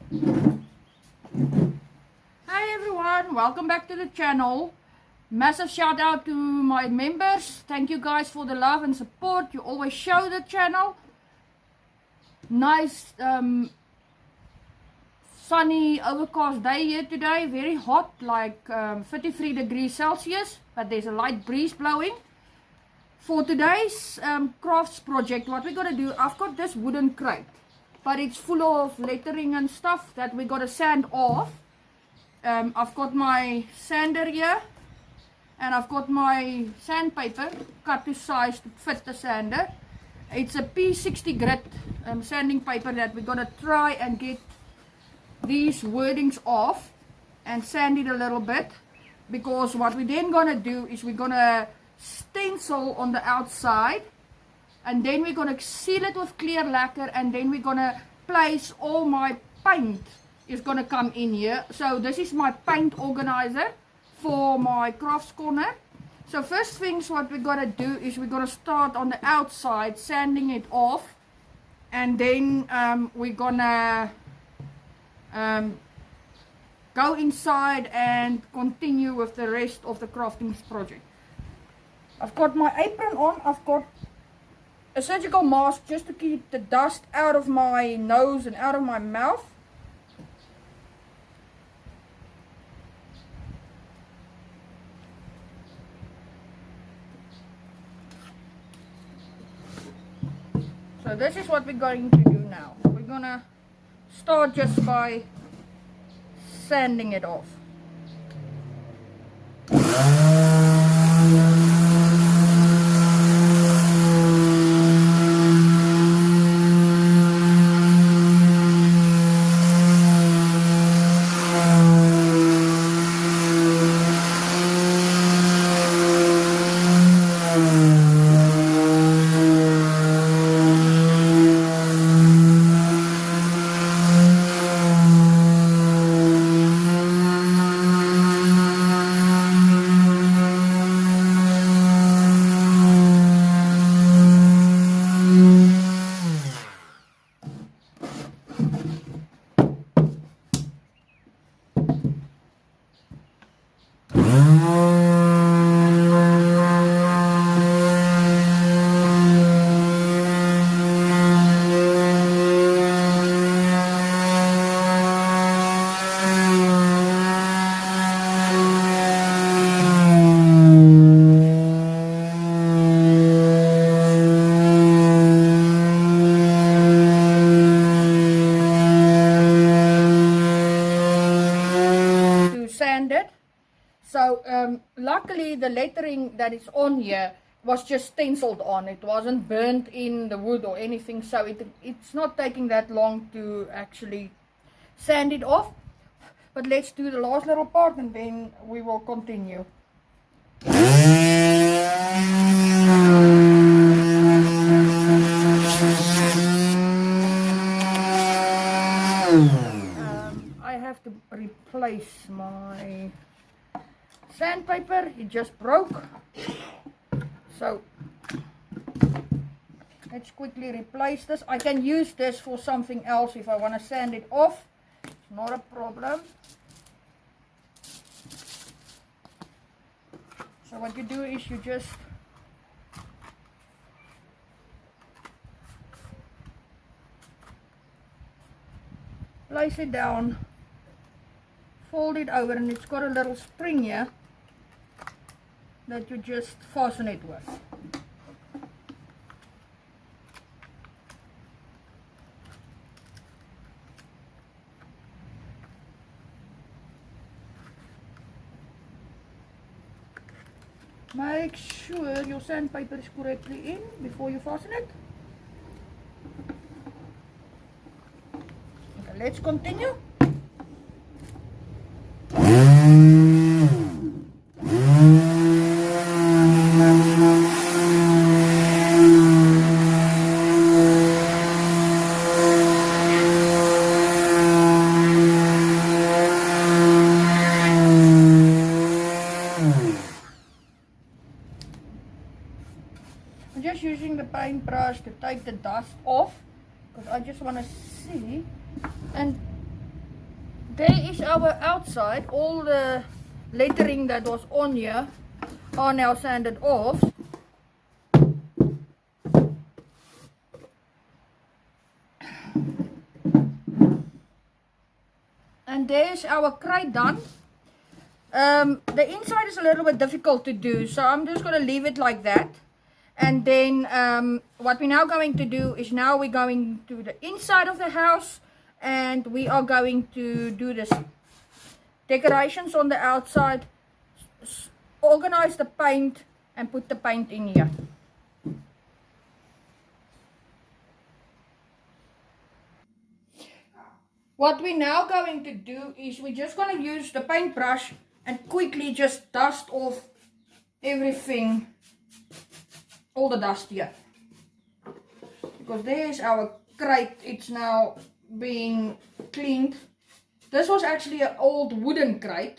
Hi everyone, welcome back to the channel. Massive shout out to my members. Thank you guys for the love and support you always show the channel. Nice sunny overcast day here today, very hot, like 33 degrees Celsius, but there's a light breeze blowing. For today's crafts project, what we're gonna do, I've got this wooden crate, but it's full of lettering and stuff that we gotta sand off. I've got my sander here, and I've got my sandpaper cut to size to fit the sander. It's a P60 grit sanding paper that we're gonna try and get these wordings off and sand it a little bit, because what we're then gonna do is we're gonna stencil on the outside, and then we're gonna seal it with clear lacquer, and then we're gonna place all my paint is gonna come in here. So this is my paint organizer for my crafts corner. So first things what we're gonna do is we're gonna start on the outside sanding it off, and then we're gonna go inside and continue with the rest of the crafting project. I've got my apron on, I've got a surgical mask just to keep the dust out of my nose and out of my mouth. So this is what we're going to do now. We're gonna start just by sanding it off. So luckily the lettering that is on here was just stenciled on. It wasn't burnt in the wood or anything, so it's not taking that long to actually sand it off. But let's do the last little part and then we will continue. I have to replace my sandpaper, it just broke, so let's quickly replace this. I can use this for something else if I want to sand it off, it's not a problem. So what you do is you just place it down, fold it over, and it's got a little spring here that you just fasten it with. Make sure your sandpaper is correctly in before you fasten it. Okay, let's continue. I'm just using the paintbrush to take the dust off, because I just want to see, and There is our outside. All the lettering that was on here are now sanded off. And there's our crate done. The inside is a little bit difficult to do, so I'm just going to leave it like that. And then what we're now going to do is now we're going to the inside of the house, and we are going to do this decorations on the outside, organize the paint and put the paint in here. What we're now going to do is we're just going to use the paintbrush and quickly just dust off everything, all the dust here. Because there's our crate, it's now being cleaned. This was actually an old wooden crate,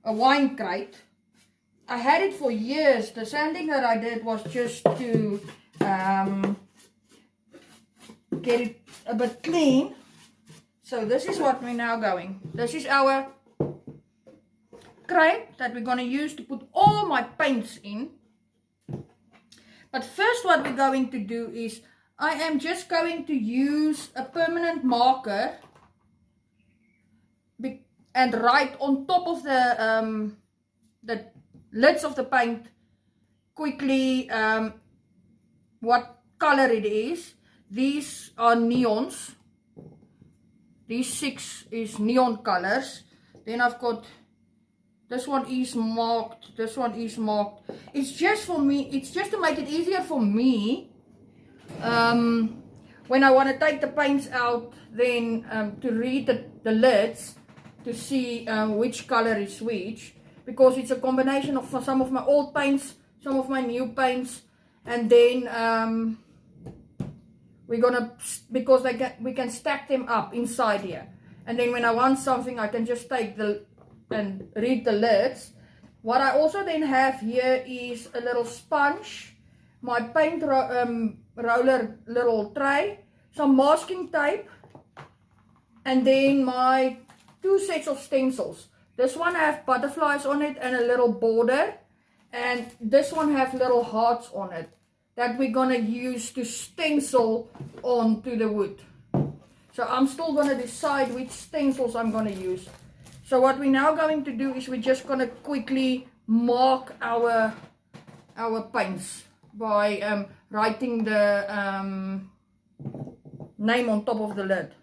a wine crate. I had it for years. The sanding that I did was just to get it a bit clean. So this is what we're now going. This is our crate that we're going to use to put all my paints in. But first what we're going to do is I am just going to use a permanent marker and write on top of the lids of the paint quickly what color it is. These are neons. These 6 is neon colors. Then I've got this one is marked. This one is marked. It's just for me. It's just to make it easier for me when I want to take the paints out, then to read the lids to see which color is which, because it's a combination of some of my old paints, some of my new paints, and then we're gonna, because we can stack them up inside here, and then when I want something I can just take and read the lids. What I also then have here is a little sponge, my paint roller little tray, some masking tape, and then my 2 sets of stencils. This one have butterflies on it and a little border, and this one have little hearts on it that we're gonna use to stencil onto the wood. So I'm still gonna decide which stencils I'm gonna use. So what we're now going to do is we're just gonna quickly mark our paints by writing the name on top of the lid.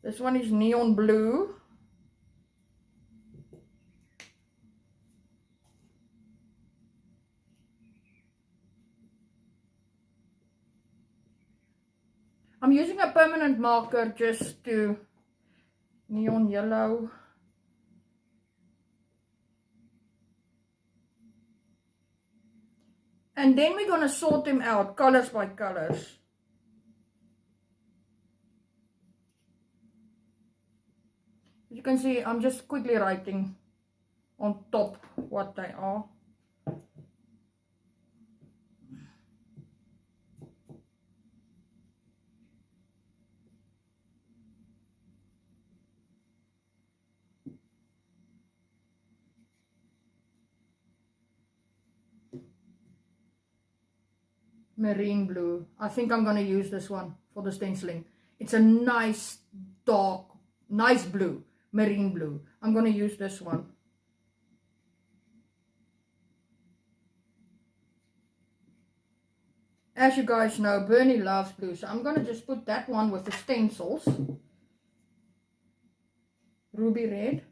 This one is neon blue. I'm using a permanent marker just to neon yellow. And then we're going to sort them out colors by colors. As you can see, I'm just quickly writing on top what they are. Marine blue. I think I'm going to use this one for the stenciling. It's a nice dark, nice blue, marine blue. I'm going to use this one. As you guys know, Bernie loves blue, so I'm going to just put that one with the stencils. Ruby red.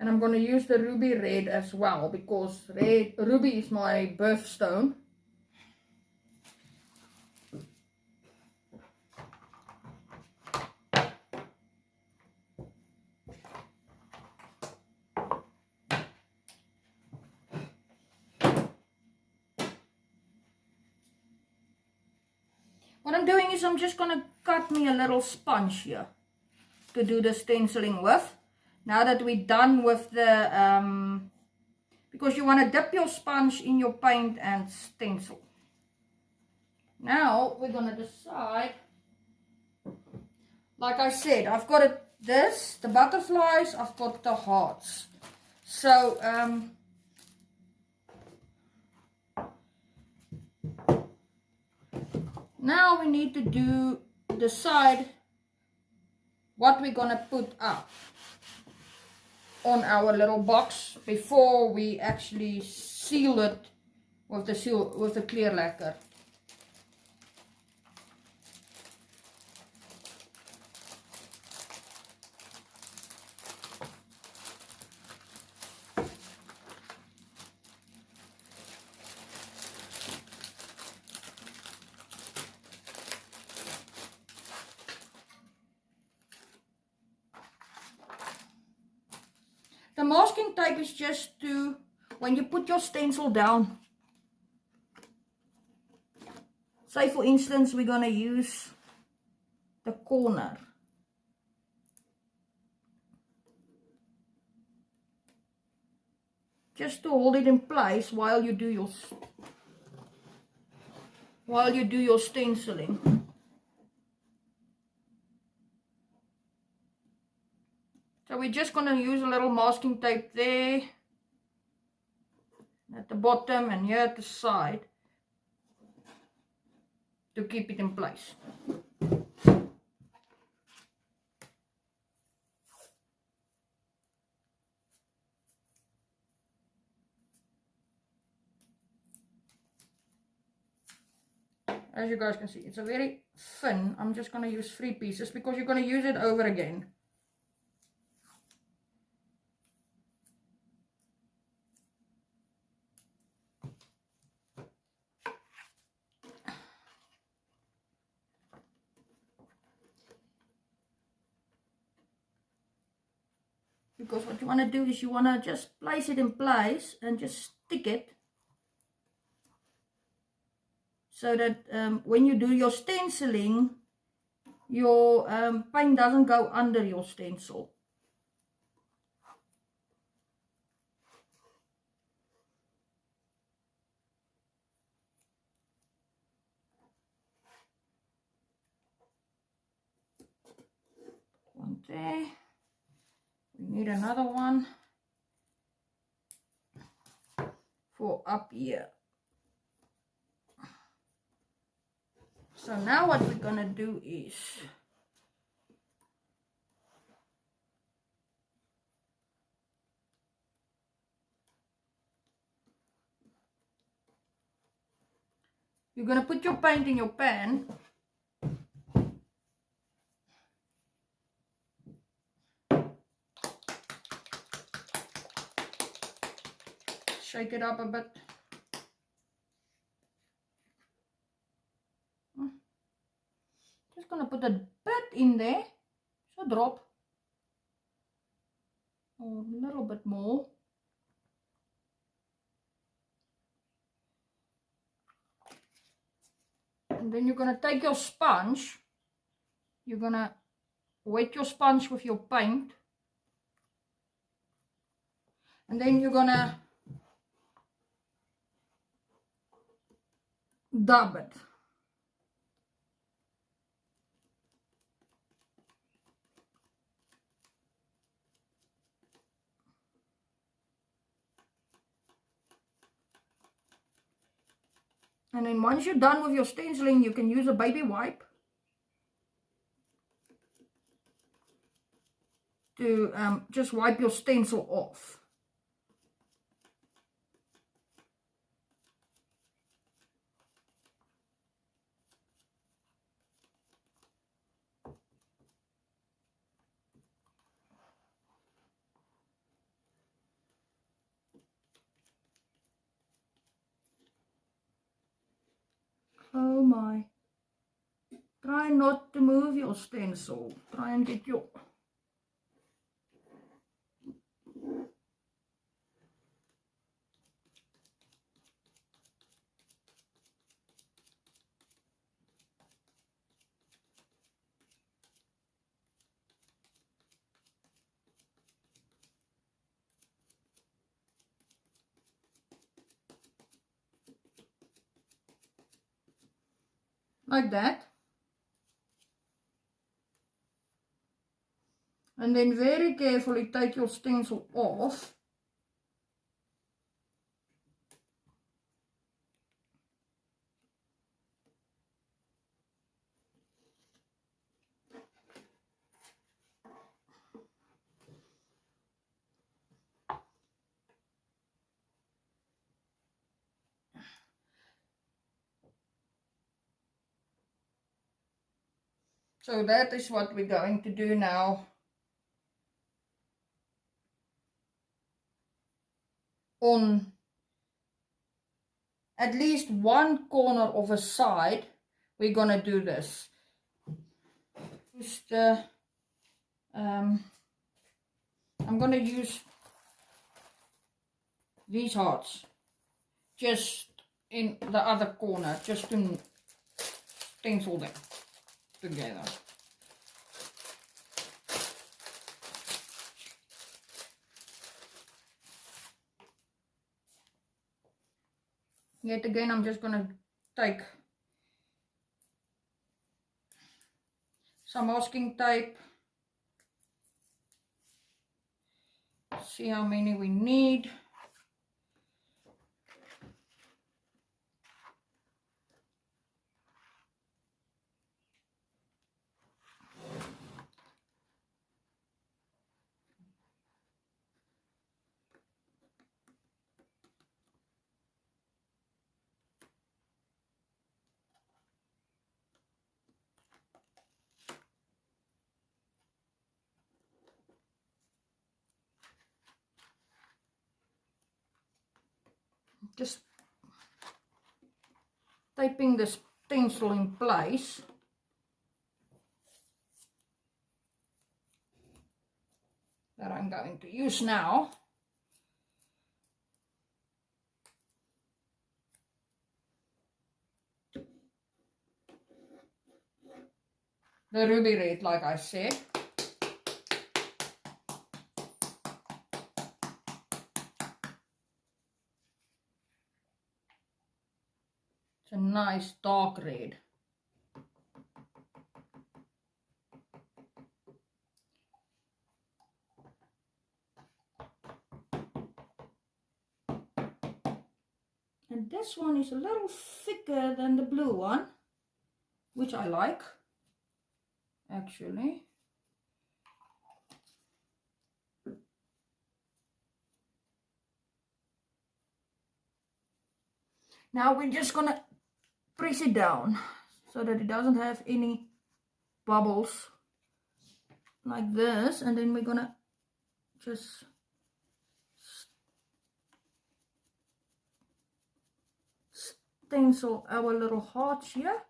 And I'm going to use the ruby red as well, because ruby is my birthstone. What I'm doing is I'm just going to cut me a little sponge here to do the stenciling with. Now that we're done with the, because you want to dip your sponge in your paint and stencil. Now we're gonna decide, like I said, I've got this, the butterflies, I've got the hearts. So now we need to decide what we're gonna put up on our little box before we actually seal it with the clear lacquer. The masking tape is just to, when you put your stencil down, say for instance we're going to use the corner. Just to hold it in place while you do your stenciling. So we're just going to use a little masking tape there at the bottom and here at the side to keep it in place. As you guys can see, it's a very thin. I'm just going to use 3 pieces because you're going to use it over again. Because what you want to do is you want to just place it in place and just stick it so that when you do your stenciling, your paint doesn't go under your stencil. One there. We need another one for up here. So now what we're gonna do is you're gonna put your paint in your pan. Shake it up a bit. Just gonna put a bit in there, so drop, or a little bit more. And then you're gonna take your sponge. You're gonna wet your sponge with your paint, and then you're gonna dab it. And then once you're done with your stenciling, you can use a baby wipe to just wipe your stencil off. Oh my. Try not to move your stencil. Try and get your... like that. And then very carefully take your stencil off. So that is what we're going to do now on at least one corner of a side. We're gonna do this. Just I'm gonna use these hearts just in the other corner, just to stencil them together. Yet again, I'm just gonna take some masking tape. See how many we need. Just taping this stencil in place. That I'm going to use now. The ruby red, like I said. It's a nice dark red. And this one is a little thicker than the blue one, which I like, actually. Now we're just gonna press it down so that it doesn't have any bubbles like this, and then we're gonna just stencil our little hearts here.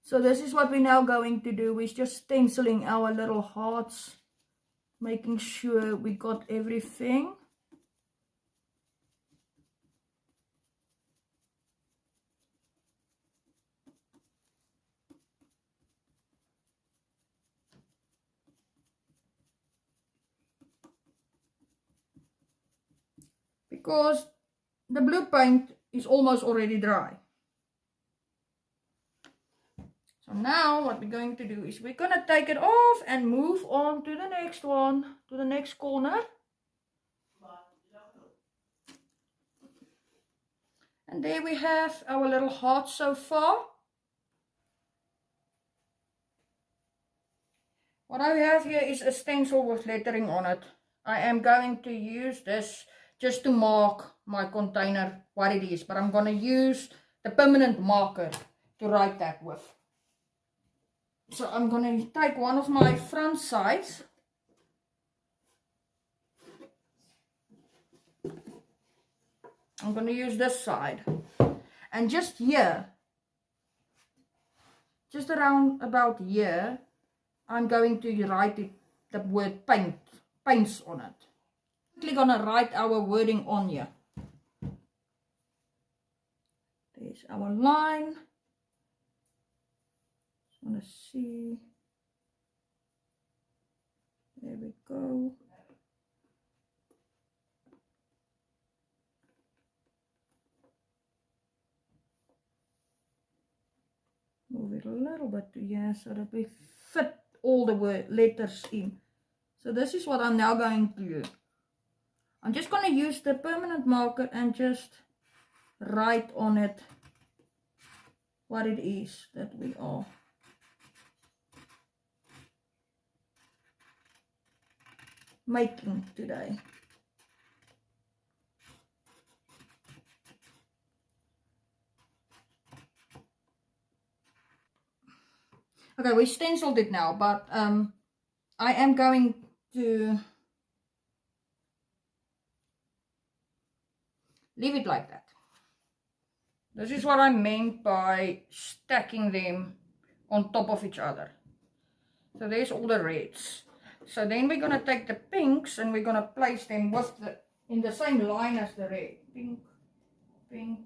So this is what we're now going to do. We're just stenciling our little hearts, making sure we got everything. Because the blue paint is almost already dry. So now what we're going to do is we're going to take it off and move on to the next one, to the next corner. And there we have our little heart so far. What I have here is a stencil with lettering on it. I am going to use this just to mark my container what it is, but I'm going to use the permanent marker to write that with. So I'm going to take one of my front sides. I'm going to use this side. And just here, just around about here, I'm going to write it, the word paints on it. We're going to write our wording on here. There's our line. want to see. There we go. Move it a little bit to here so that we fit all the letters in. So this is what I'm now going to do. I'm just going to use the permanent marker and just write on it what it is that we are making today. Okay, we stenciled it now, but I am going to leave it like that. This is what I meant by stacking them on top of each other. So there's all the reds. So then we're going to take the pinks and we're going to place them with in the same line as the red. Pink, pink.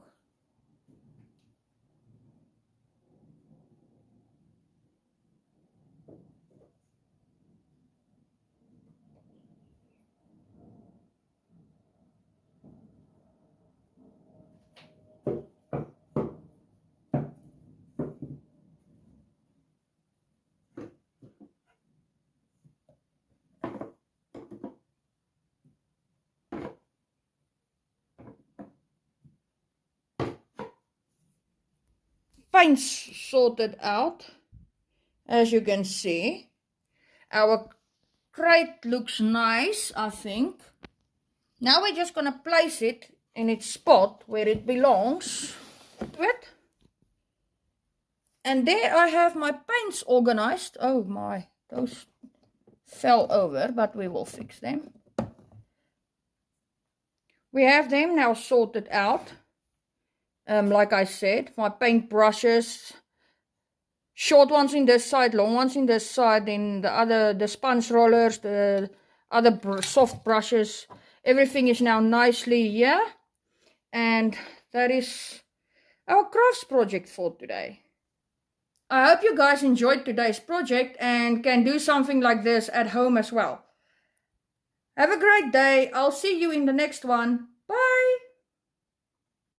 Paints sorted out, as you can see. Our crate looks nice, I think. Now we're just going to place it in its spot where it belongs with. And there I have my paints organized. Oh my, those fell over, but we will fix them. We have them now sorted out. Like I said, my paint brushes, short ones in this side, long ones in this side, then the sponge rollers, the other soft brushes, everything is now nicely here. And that is our crafts project for today. I hope you guys enjoyed today's project and can do something like this at home as well. Have a great day. I'll see you in the next one.